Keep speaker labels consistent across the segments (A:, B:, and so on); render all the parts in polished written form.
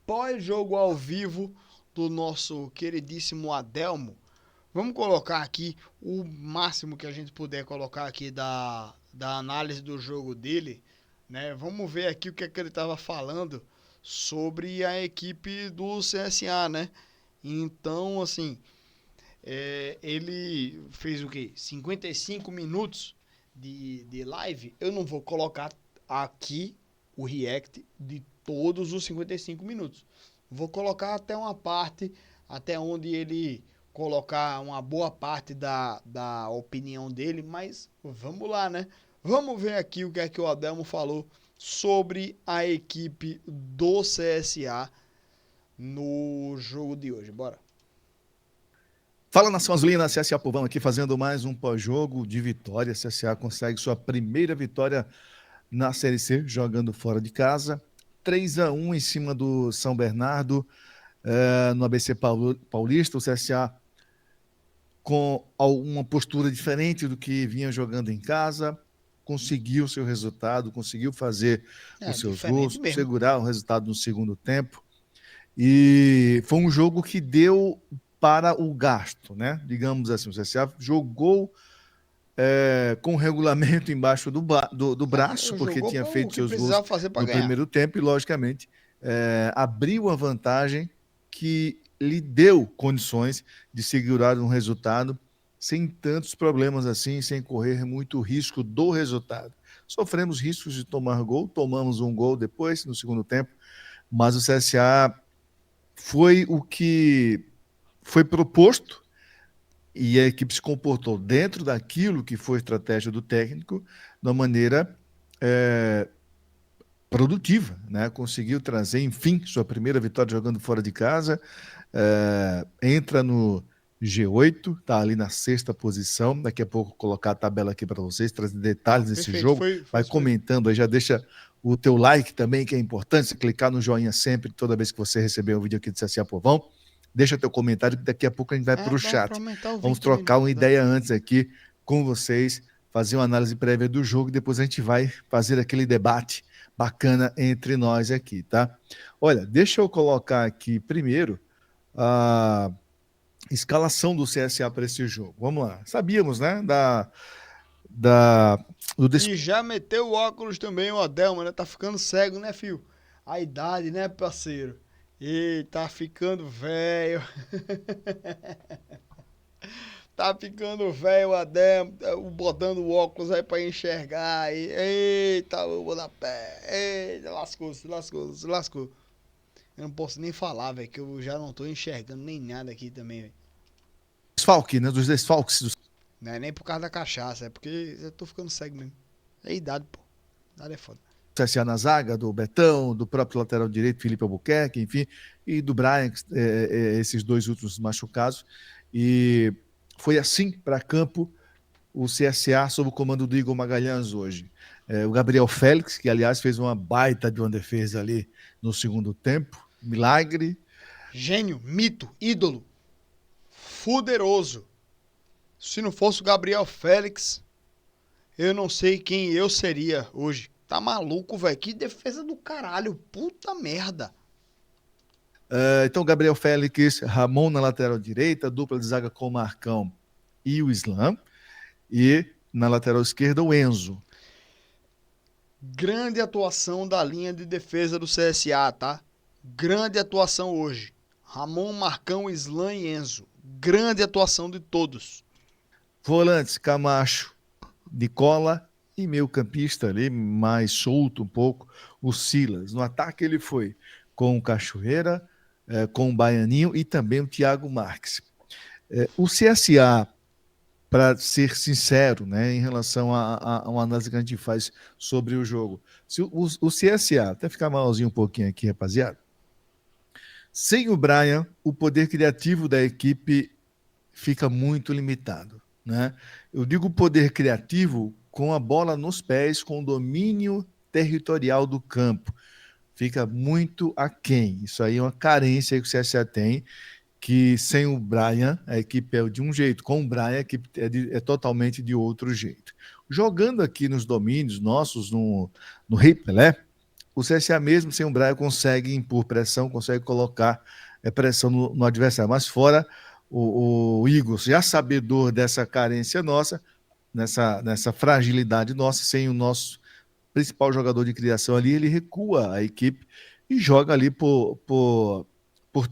A: pós-jogo ao vivo do nosso queridíssimo Adelmo. Vamos colocar aqui o máximo que a gente puder colocar aqui da análise do jogo dele, né? Vamos ver aqui o que é que ele estava falando sobre a equipe do CSA, né? Então, assim, ele fez o quê? 55 minutos de live. Eu não vou colocar aqui o react de todos os 55 minutos. Vou colocar até uma parte, até onde ele colocar uma boa parte da opinião dele, mas vamos lá, né? Vamos ver aqui o que é que o Adelmo falou sobre a equipe do CSA no jogo de hoje. Bora.
B: Fala, Nação Azulina, CSA Povão aqui fazendo mais um pós-jogo de vitória. CSA consegue sua primeira vitória na Série C, jogando fora de casa. 3-1 em cima do São Bernardo, no ABC Paulista. O CSA com uma postura diferente do que vinha jogando em casa, conseguiu seu resultado, conseguiu fazer os seus
A: Diferente
B: gols,
A: mesmo.
B: segurar o resultado no segundo tempo. E foi um jogo que deu para o gasto, né? Digamos assim, o CSA jogou com o regulamento embaixo do braço, porque
A: Jogou
B: tinha
A: para o
B: feito
A: que
B: seus gols
A: precisava fazer para
B: no
A: ganhar.
B: primeiro tempo e, logicamente, abriu a vantagem que lhe deu condições de segurar um resultado sem tantos problemas assim, sem correr muito risco do resultado. Sofremos riscos de tomar gol, tomamos um gol depois, no segundo tempo, mas o CSA foi o que foi proposto e a equipe se comportou dentro daquilo que foi estratégia do técnico de uma maneira produtiva, né? Conseguiu trazer, enfim, sua primeira vitória jogando fora de casa, entra no G8, está ali na sexta posição. Daqui a pouco colocar a tabela aqui para vocês, trazer
A: Não,
B: detalhes desse
A: perfeito.
B: jogo.
A: Foi
B: Vai
A: isso mesmo.
B: comentando aí, já deixa o teu like também, que é importante, você clicar no joinha sempre, toda vez que você receber um vídeo aqui do CSA Povão. Deixa teu comentário, que daqui a pouco a gente vai para o
A: Pra
B: chat.
A: aumentar o
B: Vamos
A: vídeo também, né?
B: trocar uma
A: Verdade.
B: ideia antes aqui com vocês, fazer uma análise prévia do jogo, e depois a gente vai fazer aquele debate bacana entre nós aqui, tá? Olha, deixa eu colocar aqui primeiro a escalação do CSA para esse jogo. Vamos lá. Sabíamos, né, da, do
A: E já meteu o óculos também, o Adelmo, né? Tá ficando cego, né, filho? A idade, né, parceiro? E tá ficando velho. Tá ficando velho o Adelmo, botando o óculos aí pra enxergar. Aí. Eita, eu vou dar pé. Eita, lascou, se lascou, se lascou. Eu não posso nem falar, velho, que eu já não tô enxergando nem nada aqui também, velho.
B: desfalque, né, dos desfalques do
A: Não é nem por causa da cachaça, é porque eu tô ficando cego mesmo. É idade, pô. Idade é foda.
B: CSA na zaga, do Betão, do próprio lateral direito, Felipe Albuquerque, enfim, e do Brian, esses dois últimos machucados. E foi assim para campo o CSA sob o comando do Igor Magalhães hoje. O Gabriel Félix, que aliás fez uma baita de uma defesa ali no segundo tempo, milagre.
A: Gênio, mito, ídolo, fuderoso. Se não fosse o Gabriel Félix, eu não sei quem eu seria hoje. Tá maluco, velho? Que defesa do caralho. Puta merda.
B: Então, Gabriel Félix, Ramon na lateral direita, dupla de zaga com o Marcão e o Islam. E na lateral esquerda, o Enzo.
A: Grande atuação da linha de defesa do CSA, tá? Grande atuação hoje. Ramon, Marcão, Islan e Enzo. Grande atuação de todos.
B: Volantes, Camacho, Nicola e meio campista ali, mais solto um pouco, o Silas. No ataque ele foi com o Cachoeira, com o Baianinho e também o Thiago Marques. O CSA, para ser sincero, né, em relação a uma análise que a gente faz sobre o jogo, se o CSA, até ficar malzinho um pouquinho aqui, rapaziada, sem o Brian, o poder criativo da equipe fica muito limitado, né? Eu digo poder criativo com a bola nos pés, com o domínio territorial do campo. Fica muito aquém. Isso aí é uma carência que o CSA tem, que sem o Brian, a equipe é de um jeito, com o Brian, a equipe é totalmente de outro jeito. Jogando aqui nos domínios nossos, no Rei Pelé, o CSA mesmo sem o Brian consegue impor pressão, consegue colocar pressão no adversário. Mas fora o Igor, já sabedor dessa carência nossa, nessa fragilidade nossa, sem o nosso principal jogador de criação ali, ele recua a equipe e joga ali por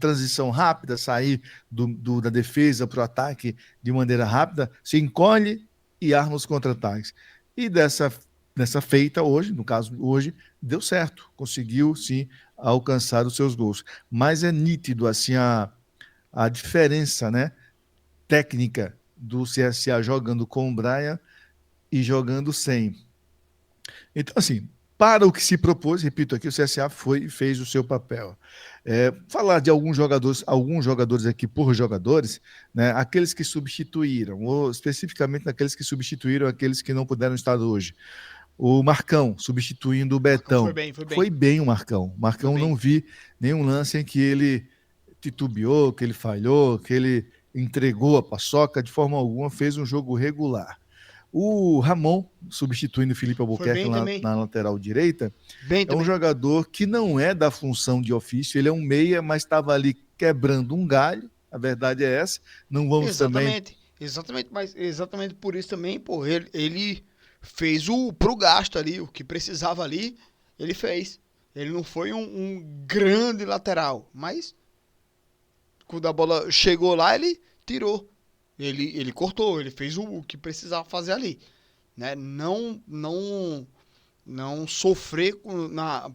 B: transição rápida, sair da defesa para o ataque de maneira rápida, se encolhe e arma os contra-ataques. E dessa feita hoje, no caso hoje, deu certo, conseguiu sim alcançar os seus gols. Mas é nítido assim a diferença, né, técnica do CSA jogando com o Brian e jogando sem. Então, assim, para o que se propôs, repito aqui, o CSA foi e fez o seu papel. Falar de alguns jogadores aqui por jogadores, né, aqueles que substituíram, ou especificamente naqueles que substituíram aqueles que não puderam estar hoje. O Marcão, substituindo o
A: Marcão foi
B: Betão.
A: bem, foi bem.
B: Foi bem o Marcão. O
A: Foi
B: Marcão não
A: bem.
B: vi nenhum lance em que ele titubeou, que ele falhou, que ele entregou a paçoca, de forma alguma, fez um jogo regular. O Ramon, substituindo o Felipe
A: Foi
B: Albuquerque
A: bem também.
B: na lateral direita,
A: Bem
B: é um
A: também.
B: jogador que não é da função de ofício, ele é um meia, mas estava ali quebrando um galho, a verdade é essa. Não vamos também.
A: Exatamente. Exatamente, mas exatamente por isso também, pô, ele fez pro gasto ali, o que precisava ali, ele fez. Ele não foi um grande lateral, mas quando a bola chegou lá, ele tirou. Ele cortou, ele fez o que precisava fazer ali, né? Não sofrer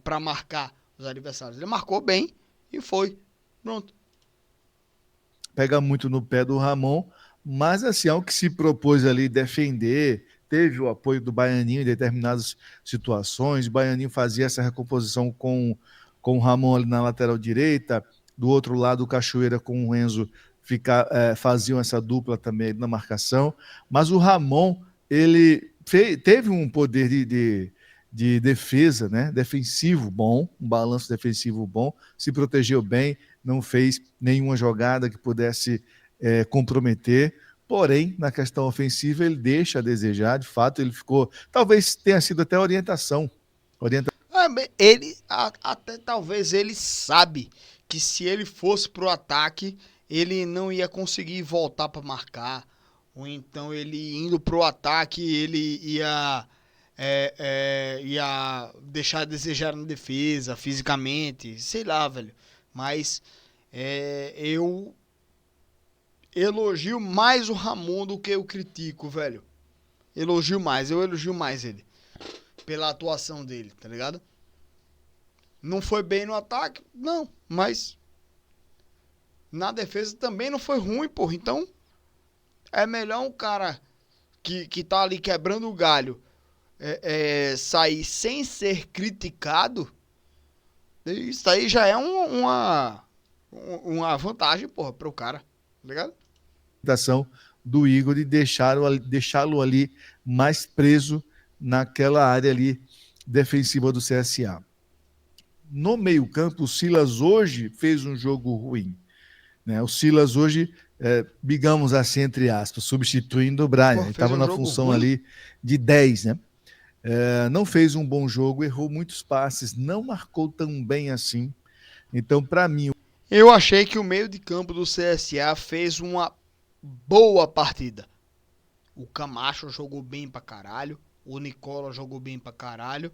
A: para marcar os adversários. Ele marcou bem e foi. Pronto.
B: Pega muito no pé do Ramon, mas assim, é o que se propôs ali defender, teve o apoio do Baianinho em determinadas situações, o Baianinho fazia essa recomposição com o Ramon ali na lateral direita, do outro lado o Cachoeira com o Enzo faziam essa dupla também na marcação, mas o Ramon, ele teve um poder de defesa, né? Defensivo bom, um balanço defensivo bom, se protegeu bem, não fez nenhuma jogada que pudesse comprometer. Porém, na questão ofensiva, ele deixa a desejar. De fato, ele ficou. Talvez tenha sido até orientação.
A: Até talvez ele sabe que se ele fosse pro ataque, ele não ia conseguir voltar para marcar. Ou então ele indo pro ataque, ele ia deixar a desejar na defesa, fisicamente, sei lá, velho. Mas eu elogio mais o Ramon do que eu critico, velho. Eu elogio mais ele. Pela atuação dele, tá ligado? Não foi bem no ataque? Não, mas na defesa também não foi ruim, porra. Então, é melhor um cara que tá ali quebrando o galho sair sem ser criticado. Isso aí já é uma vantagem, porra, pro cara, tá ligado?
B: Do Igor de deixá-lo ali mais preso naquela área ali defensiva do CSA. No meio-campo, o Silas hoje fez um jogo ruim. Né? O Silas hoje, digamos assim, entre aspas, substituindo o Brian. Ele estava na função
A: ruim?
B: ali de 10, né? Não fez um bom jogo, errou muitos passes, não marcou tão bem assim. Então, para mim.
A: Eu achei que o meio de campo do CSA fez uma boa partida. O Camacho jogou bem pra caralho. O Nicola jogou bem pra caralho.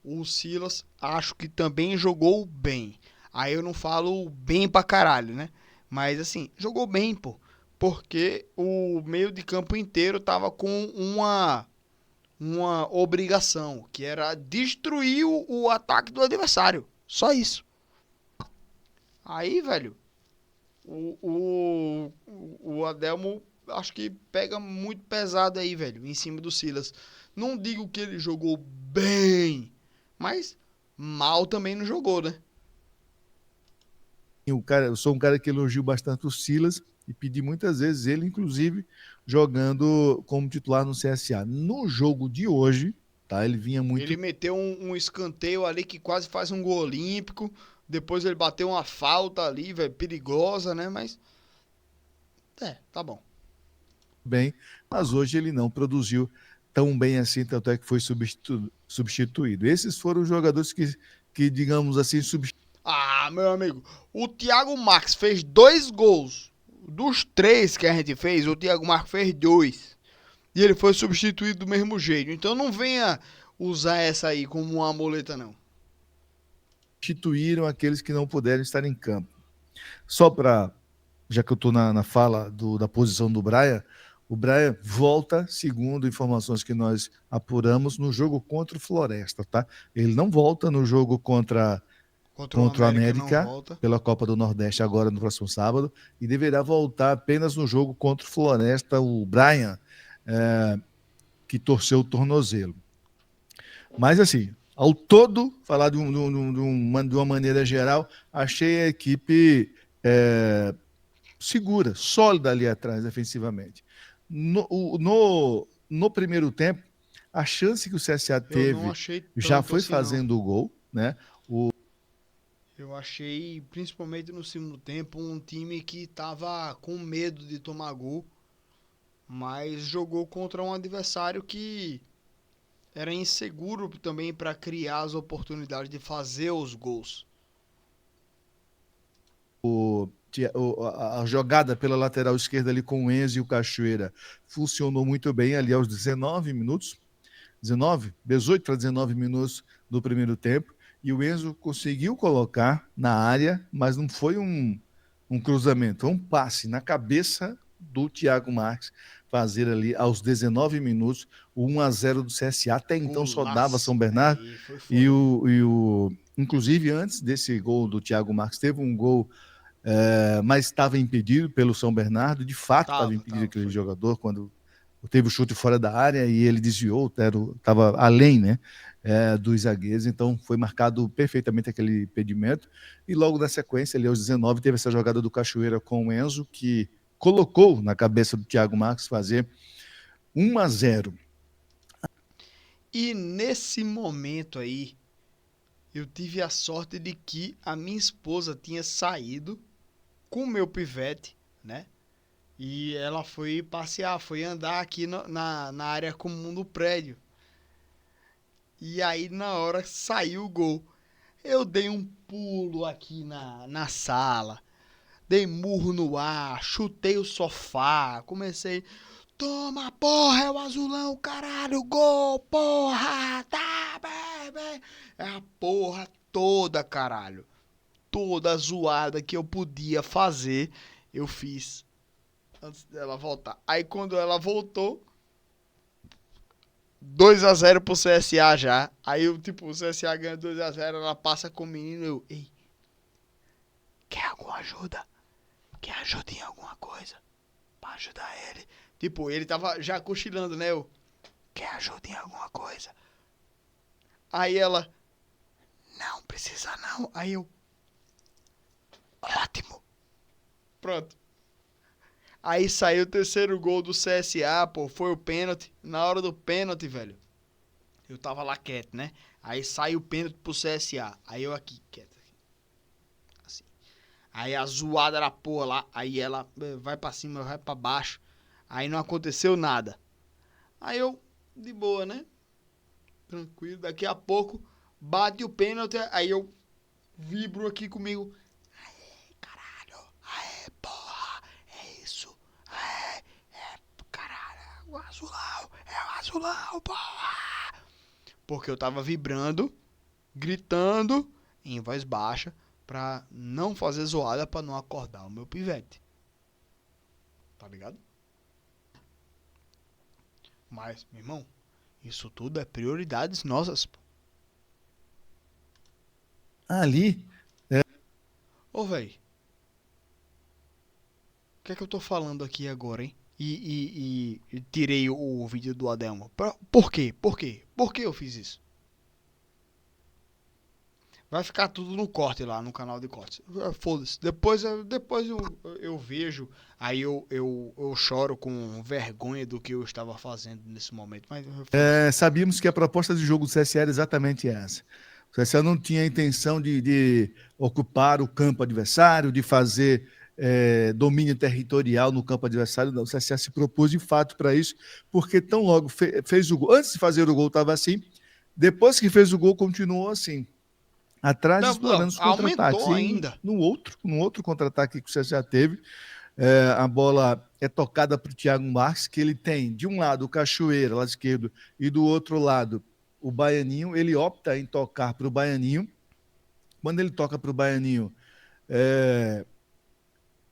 A: O Silas acho que também jogou bem. Aí eu não falo bem pra caralho, né? Mas assim, jogou bem, pô. Porque o meio de campo inteiro tava com uma obrigação, que era destruir o ataque do adversário. Só isso. Aí, velho, o Adelmo acho que pega muito pesado aí, velho, em cima do Silas. Não digo que ele jogou bem, mas mal também não jogou, né?
B: Eu sou um cara que elogio bastante o Silas e pedi muitas vezes ele, inclusive, jogando como titular no CSA. No jogo de hoje, tá? Ele vinha muito.
A: Ele meteu um escanteio ali que quase faz um gol olímpico. Depois ele bateu uma falta ali, velho, perigosa, né? Mas. Tá bom.
B: Bem, mas hoje ele não produziu tão bem assim, tanto é que foi substituído. Esses foram os jogadores que digamos assim,
A: Ah, meu amigo, o Thiago Marques fez 2 gols. Dos 3 que a gente fez, o Thiago Marques fez 2. E ele foi substituído do mesmo jeito. Então não venha usar essa aí como uma muleta, não.
B: substituíram aqueles que não puderam estar em campo. Só para, já que eu estou na fala da posição do Brian, o Brian volta, segundo informações que nós apuramos, no jogo contra o Floresta, tá? Ele não volta no jogo
A: Contra o
B: contra o
A: América não
B: América
A: volta.
B: pela Copa do Nordeste agora no próximo sábado e deverá voltar apenas no jogo contra o Floresta, o Brian, que torceu o tornozelo. Mas assim, ao todo, falar de uma maneira geral, achei a equipe segura, sólida ali atrás, defensivamente. No primeiro tempo, a chance que o CSA
A: Eu não
B: teve
A: achei
B: já
A: tanto
B: foi
A: assim, não.
B: fazendo o gol, né?
A: Eu achei, principalmente no segundo tempo, um time que tava com medo de tomar gol, mas jogou contra um adversário que era inseguro também para criar as oportunidades de fazer os gols.
B: A jogada pela lateral esquerda ali com o Enzo e o Cachoeira funcionou muito bem ali aos 19 minutos, 18 para 19 minutos do primeiro tempo, e o Enzo conseguiu colocar na área, mas não foi um cruzamento, foi um passe na cabeça do Thiago Marques, fazer ali aos 19 minutos o 1-0 do CSA. Até então só dava São
A: Golaço.
B: Bernardo,
A: Aí foi foda, viu?
B: inclusive antes desse gol do Thiago Marques, teve um gol mas estava impedido pelo São Bernardo, de fato estava impedido aquele
A: Foi.
B: jogador quando teve o chute fora da área e ele desviou, estava além, né, dos zagueiros, então foi marcado perfeitamente aquele impedimento, e logo na sequência, ali aos 19, teve essa jogada do Cachoeira com o Enzo, que colocou na cabeça do Thiago Marques fazer 1-0.
A: E nesse momento aí, eu tive a sorte de que a minha esposa tinha saído com o meu pivete, né? E ela foi passear, foi andar aqui na área comum do prédio. E aí, na hora, saiu o gol. Eu dei um pulo aqui na sala, dei murro no ar, chutei o sofá, comecei. Toma, porra, é o azulão, caralho, gol, porra, tá, bem. É a porra toda, caralho. Toda zoada que eu podia fazer, eu fiz antes dela voltar. Aí quando ela voltou, 2-0 pro CSA já. Aí o CSA ganha 2-0, ela passa com o menino, ei, quer alguma ajuda? Quer ajuda em alguma coisa? Pra ajudar ele. Ele tava já cochilando, né? Quer ajuda em alguma coisa? Aí ela, não precisa não. Aí eu, ótimo. Pronto. Aí saiu o terceiro gol do CSA, pô, foi o pênalti. Na hora do pênalti, velho, eu tava lá quieto, né? Aí saiu o pênalti pro CSA. Aí eu aqui, quieto. Assim. Aí a zoada era porra lá. Aí ela vai pra cima, vai pra baixo. Aí não aconteceu nada. Aí eu, de boa, né? Tranquilo. Daqui a pouco, bate o pênalti. Aí eu vibro aqui comigo. Aê, caralho. Aê, porra. É isso. Aê, caralho. É o azulão, porra. Porque eu tava vibrando, gritando, em voz baixa, pra não fazer zoada, pra não acordar o meu pivete. Tá ligado? Mas, meu irmão, isso tudo é prioridades nossas.
B: Ali,
A: Ô, velho, o que é que eu tô falando aqui agora, hein? E tirei o vídeo do Adelmo. Por quê? Por quê? Por que eu fiz isso? Vai ficar tudo no corte lá, no canal de cortes. Foda-se. Depois eu vejo, aí eu choro com vergonha do que eu estava fazendo nesse momento. Mas foda-se.
B: sabíamos que a proposta de jogo do CSA era exatamente essa. O CSA não tinha a intenção de ocupar o campo adversário, de fazer domínio territorial no campo adversário. Não. O CSA se propôs de fato para isso, porque tão logo fez o gol. Antes de fazer o gol estava assim, depois que fez o gol continuou assim. atrás
A: Não,
B: explorando os contra-ataques.
A: aumentou
B: E
A: ainda.
B: no outro contra-ataque que o CSA teve, a bola é tocada para o Thiago Marques, que ele tem, de um lado, o Cachoeira, lado esquerdo, e do outro lado, o Baianinho. Ele opta em tocar para o Baianinho. Quando ele toca para o Baianinho,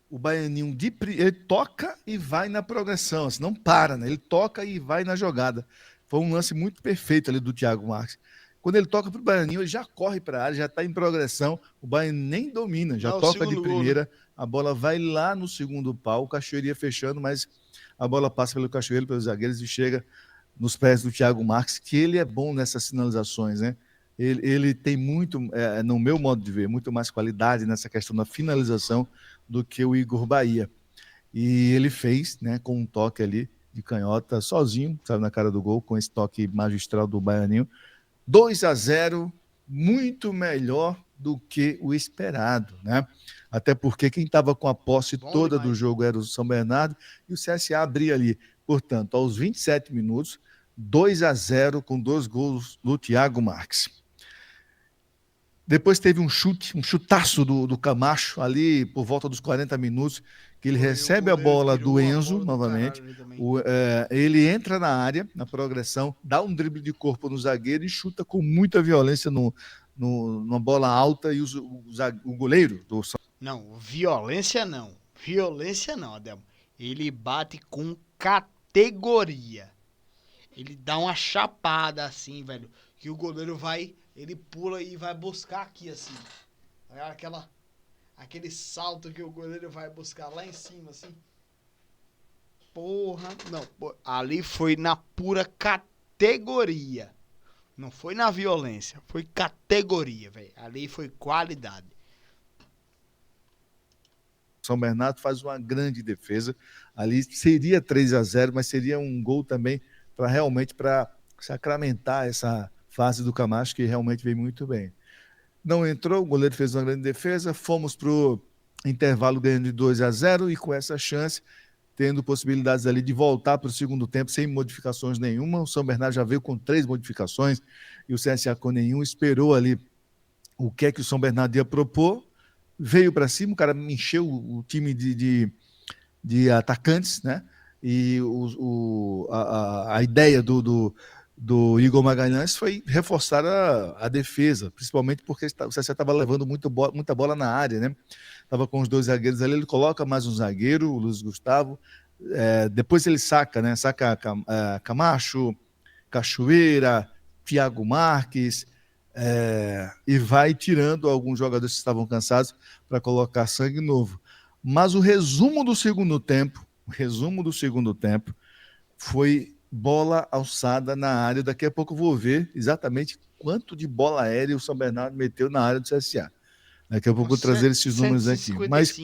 B: o Baianinho ele toca e vai na progressão, assim, não para, né? Ele toca e vai na jogada. Foi um lance muito perfeito ali do Thiago Marques. Quando ele toca para o Baianinho, ele já corre para a área, já está em progressão, o Baianinho nem domina, já toca de primeira, gol, né? A bola vai lá no segundo pau, o Cachoeira ia fechando, mas a bola passa pelo Cachoeiro, pelos zagueiros e chega nos pés do Thiago Marques, que ele é bom nessas finalizações, né? Ele tem muito, no meu modo de ver, muito mais qualidade nessa questão da finalização do que o Igor Bahia. E ele fez, né, com um toque ali de canhota, sozinho, sabe, na cara do gol, com esse toque magistral do Baianinho. 2-0, muito melhor do que o esperado, né? Até porque quem estava com a posse toda do jogo era o São Bernardo e o CSA abria ali. Portanto, aos 27 minutos, 2-0 com 2 gols do Thiago Marques. Depois teve um chutaço do Camacho ali por volta dos 40 minutos, que ele recebe a bola do Enzo novamente. Ele entra na área, na progressão, dá um drible de corpo no zagueiro e chuta com muita violência numa bola alta e o goleiro do São...
A: Não, violência não, Adelmo. Ele bate com categoria. Ele dá uma chapada assim, velho, que o goleiro vai, ele pula e vai buscar aqui assim. Aquele salto que o goleiro vai buscar lá em cima assim. Porra, não, ali foi na pura categoria. Não foi na violência, foi categoria, velho. Ali foi qualidade.
B: São Bernardo faz uma grande defesa. Ali seria 3-0, mas seria um gol também para sacramentar essa fase do Camacho, que realmente veio muito bem. Não entrou, o goleiro fez uma grande defesa, fomos para o intervalo ganhando de 2-0 e com essa chance, tendo possibilidades ali de voltar para o segundo tempo sem modificações nenhuma. O São Bernardo já veio com 3 modificações e o CSA com nenhum, esperou ali o que é que o São Bernardo ia propor, veio para cima, o cara encheu o time de atacantes, né? E a ideia do Igor Magalhães foi reforçar a defesa, principalmente porque o CSA estava levando muita bola na área, né? Estava com os 2 zagueiros ali, ele coloca mais um zagueiro, o Luiz Gustavo, depois ele saca Camacho, Cachoeira, Thiago Marques, e vai tirando alguns jogadores que estavam cansados para colocar sangue novo. Mas o resumo do segundo tempo foi bola alçada na área. Daqui a pouco eu vou ver exatamente quanto de bola aérea o São Bernardo meteu na área do CSA. Daqui a pouco eu vou trazer esses números aqui. Mas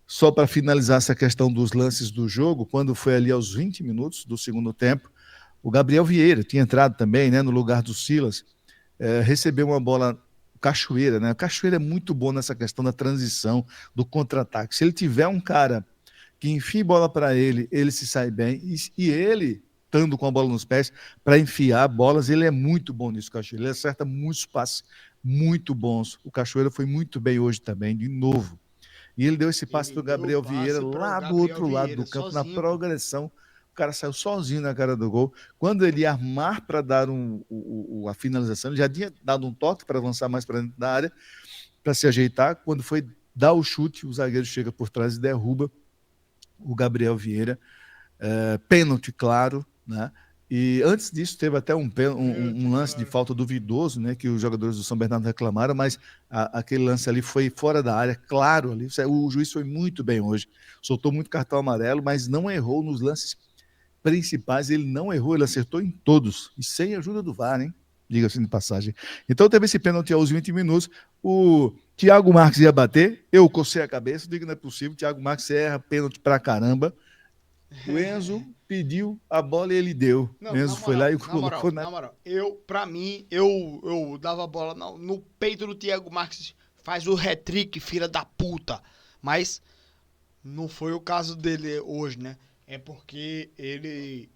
B: só para finalizar essa questão dos lances do jogo, quando foi ali aos 20 minutos do segundo tempo, o Gabriel Vieira tinha entrado também, né, no lugar do Silas, recebeu uma bola Cachoeira, né? O Cachoeira é muito bom nessa questão da transição, do contra-ataque. Se ele tiver um cara que enfia bola para ele, ele se sai bem, e ele, estando com a bola nos pés, para enfiar bolas, ele é muito bom nisso, Cachoeira. Ele acerta muitos passes muito bons. O Cachoeira foi muito bem hoje também, de novo. E ele deu esse passe para o Gabriel Vieira, lá do outro lado do campo, sozinho, na progressão. O cara saiu sozinho na cara do gol. Quando ele ia armar para dar a finalização, ele já tinha dado um toque para avançar mais para dentro da área, para se ajeitar. Quando foi dar o chute, o zagueiro chega por trás e derruba o Gabriel Vieira. Pênalti, claro, né? E antes disso teve até um lance de falta duvidoso, né, que os jogadores do São Bernardo reclamaram, mas aquele lance ali foi fora da área, claro, ali, o juiz foi muito bem hoje, soltou muito cartão amarelo, mas não errou nos lances principais, ele não errou, ele acertou em todos, e sem ajuda do VAR, hein? Diga-se de passagem. Então teve esse pênalti aos 20 minutos, o Thiago Marques ia bater, eu cocei a cabeça, digo, não é possível, o Thiago Marques erra pênalti pra caramba. O Enzo pediu a bola e ele deu. O Enzo foi lá e colocou
A: na moral, pra mim, eu dava a bola no peito do Thiago Marques, faz o hat-trick, filha da puta. Mas não foi o caso dele hoje, né? É porque ele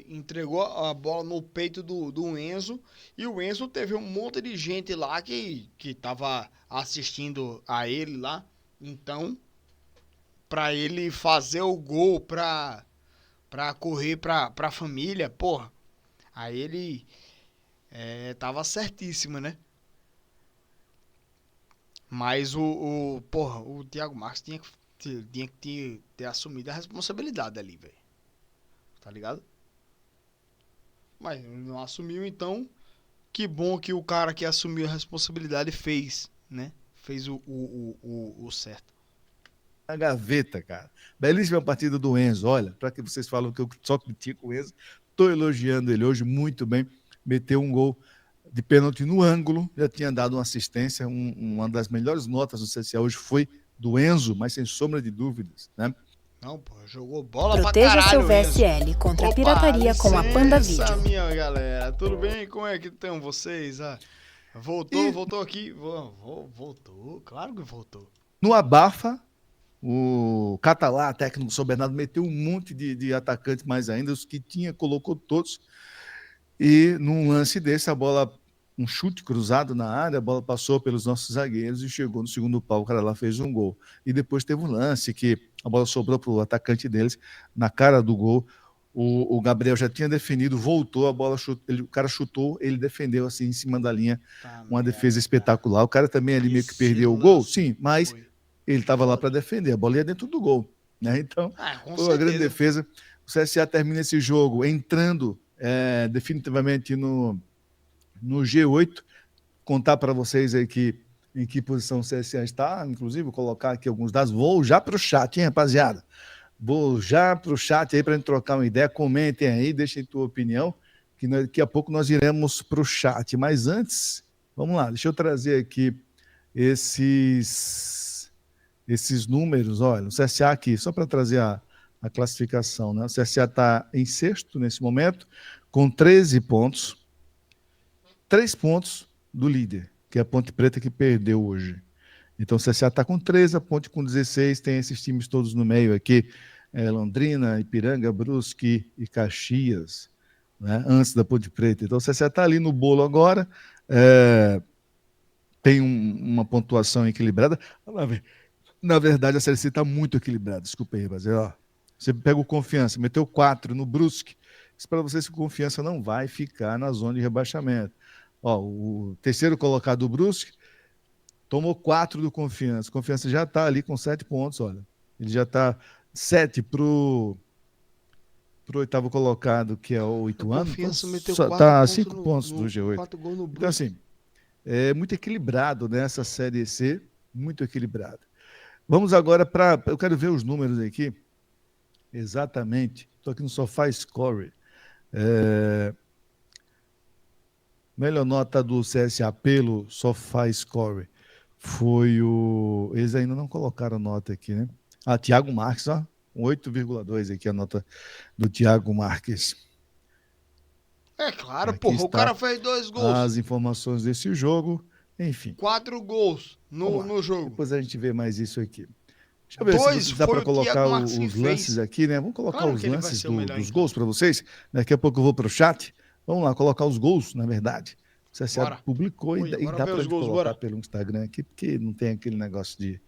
A: entregou a bola no peito do Enzo e o Enzo teve um monte de gente lá que tava assistindo a ele lá. Então, pra ele fazer o gol, pra correr pra família, porra, aí ele tava certíssimo, né? Mas porra, o Thiago Marques tinha que ter assumido a responsabilidade ali, velho. Tá ligado? Mas não assumiu, então. Que bom que o cara que assumiu a responsabilidade fez, né? Fez o certo.
B: Na gaveta, cara. Belíssima partida do Enzo. Olha, para que vocês falam que eu só critico o Enzo, estou elogiando ele hoje muito bem. Meteu um gol de pênalti no ângulo, já tinha dado uma assistência. Uma das melhores notas do CSA hoje foi do Enzo, mas sem sombra de dúvidas, né?
A: Não, pô, jogou bola pra
C: Proteja seu
A: caralho, Enzo.
C: VSL contra a
A: Opa,
C: pirataria com a Panda
A: licença,
C: Video.
A: minha galera. Tudo bem? Como é que estão vocês? Voltou aqui. Voltou, claro que voltou.
B: No abafa, o Catalá, técnico do São Bernardo, meteu um monte de atacantes mais ainda, os que tinha, colocou todos. E num lance desse, a bola, um chute cruzado na área, a bola passou pelos nossos zagueiros e chegou no segundo pau, o cara lá fez um gol. E depois teve um lance que a bola sobrou para o atacante deles, na cara do gol. O Gabriel já tinha definido, voltou, a bola chutou, o cara chutou, ele defendeu assim em cima da linha, uma defesa espetacular. O cara também ali meio que perdeu o gol, sim, mas ele estava lá para defender, a bola ia dentro do gol, né? Então, foi uma grande defesa. O CSA termina esse jogo entrando definitivamente no G8. Contar para vocês aí em que posição o CSA está, inclusive vou colocar aqui alguns dados. Vou já para o chat, hein, rapaziada? Vou já para o chat aí para a gente trocar uma ideia. Comentem aí, deixem tua opinião, que daqui a pouco nós iremos para o chat. Mas antes, vamos lá, deixa eu trazer aqui esses números. Olha, o CSA aqui, só para trazer a classificação, né? O CSA está em sexto nesse momento, com 13 pontos, 3 pontos do líder, que é a Ponte Preta, que perdeu hoje. Então o CSA está com 13, a Ponte com 16, tem esses times todos no meio aqui, Londrina, Ipiranga, Brusque e Caxias, né? Antes da Ponte Preta. Então o CSA está ali no bolo agora, tem uma pontuação equilibrada. Na verdade, a Série C está muito equilibrada. Desculpa aí, rapaziada. Você pega o Confiança, meteu 4 no Brusque. Isso para vocês que o Confiança não vai ficar na zona de rebaixamento. Ó, o terceiro colocado do Brusque tomou 4 do Confiança. O Confiança já está ali com 7 pontos, olha. Ele já está 7 pro oitavo colocado, que é o Ituano.
A: Confiança meteu
B: Está 5 pontos
A: no
B: do G8.
A: 4 gols no
B: então, assim, é muito equilibrado nessa Série C, muito equilibrado. Vamos agora para... Eu quero ver os números aqui. Exatamente. Estou aqui no SofaScore. Melhor nota do CSA pelo SofaScore foi o... Eles ainda não colocaram nota aqui, né? Thiago Marques, ó. 8,2 aqui a nota do Thiago Marques.
A: É claro,
B: aqui
A: porra. O cara fez 2 gols.
B: As informações desse jogo. Enfim.
A: 4 gols no jogo.
B: Depois a gente vê mais isso aqui. Deixa eu ver se dá para colocar os lances aqui, né? Vamos colocar claro os lances dos gols para vocês. Daqui a pouco eu vou para o chat. Vamos lá, colocar os gols, na verdade. O CSA publicou e dá para colocar pelo Instagram aqui, porque não tem aquele negócio de...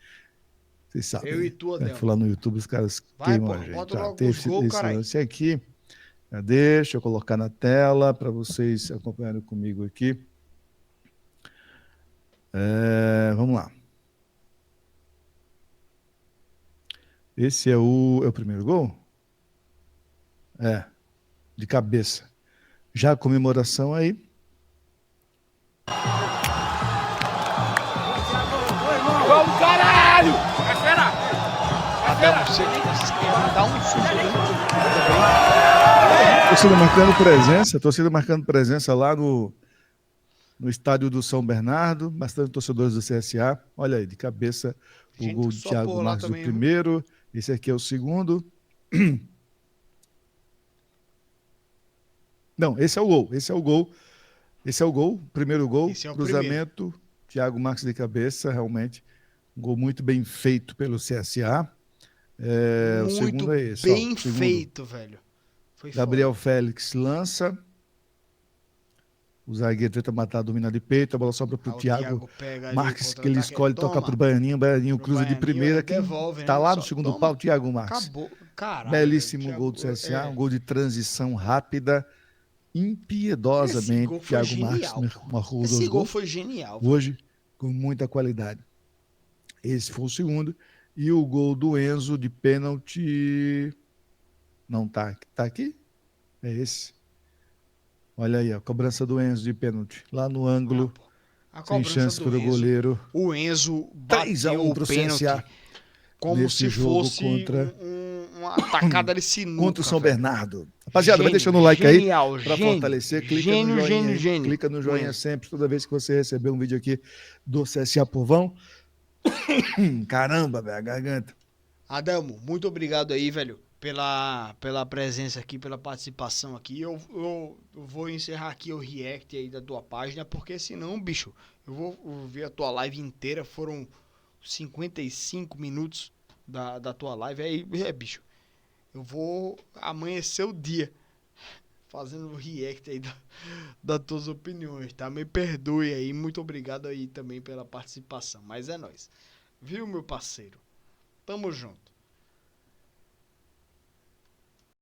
B: Vocês sabem.
A: Eu e tu, Adel.
B: Falar no YouTube, os caras queimam a gente.
A: Bota logo os gols,
B: esse lance aqui. Deixa eu colocar na tela para vocês acompanharem comigo aqui. Vamos lá. Esse é o primeiro gol? De cabeça. Já a comemoração aí.
D: Vamos, caralho! É fera!
A: Até você dá um susto.
B: Torcida marcando presença lá no estádio do São Bernardo, bastante torcedores do CSA. Olha aí, de cabeça, o gol de Thiago Marques, o primeiro. Esse aqui é o segundo. Não, esse é o gol. Esse é o gol, primeiro gol, cruzamento, Thiago Marques de cabeça, realmente. Um gol muito bem feito pelo CSA. O segundo é esse.
A: Bem
B: o segundo.
A: feito, velho. Foi
B: Gabriel Félix lança. O zagueiro tenta matar a domina de peito. A bola sobra pro
A: o
B: Thiago
A: pega ali,
B: Marques, que ele
A: contra-ataque,
B: escolhe tocar pro Baianinho. O Baianinho cruza de
A: Baianinho,
B: primeira.
A: ele
B: Quem
A: devolve,
B: tá
A: né?
B: lá
A: Só
B: no segundo
A: toma.
B: pau, Thiago Marques.
A: Acabou. Caralho.
B: Belíssimo
A: velho,
B: gol do
A: Thiago,
B: CSA. Um gol de transição rápida. Impiedosamente, Thiago Marques marcou os dois
A: Esse gol
B: gols.
A: foi genial.
B: Hoje, com muita qualidade. Esse foi o segundo. E o gol do Enzo de pênalti. Não tá. Tá aqui? É esse. Olha aí, a cobrança do Enzo de pênalti. Lá no ângulo. Sem chance para o goleiro.
A: O Enzo bateu o pênalti como se fosse
B: contra
A: uma atacada de sinuca.
B: Contra o São Bernardo. Rapaziada, vai deixando o like aí para fortalecer. Clica no joinha. Clica no joinha sempre, toda vez que você receber um vídeo aqui do CSA Povão. Caramba, velho, a garganta.
A: Adamo, muito obrigado aí, velho, pela presença aqui, pela participação aqui. Eu vou encerrar aqui o react aí da tua página, porque senão, bicho, eu vou ver a tua live inteira. Foram 55 minutos da tua live. Aí, bicho, eu vou amanhecer o dia fazendo o react aí das tuas opiniões, tá? Me perdoe aí, muito obrigado aí também pela participação. Mas é nóis. Viu, meu parceiro? Tamo junto.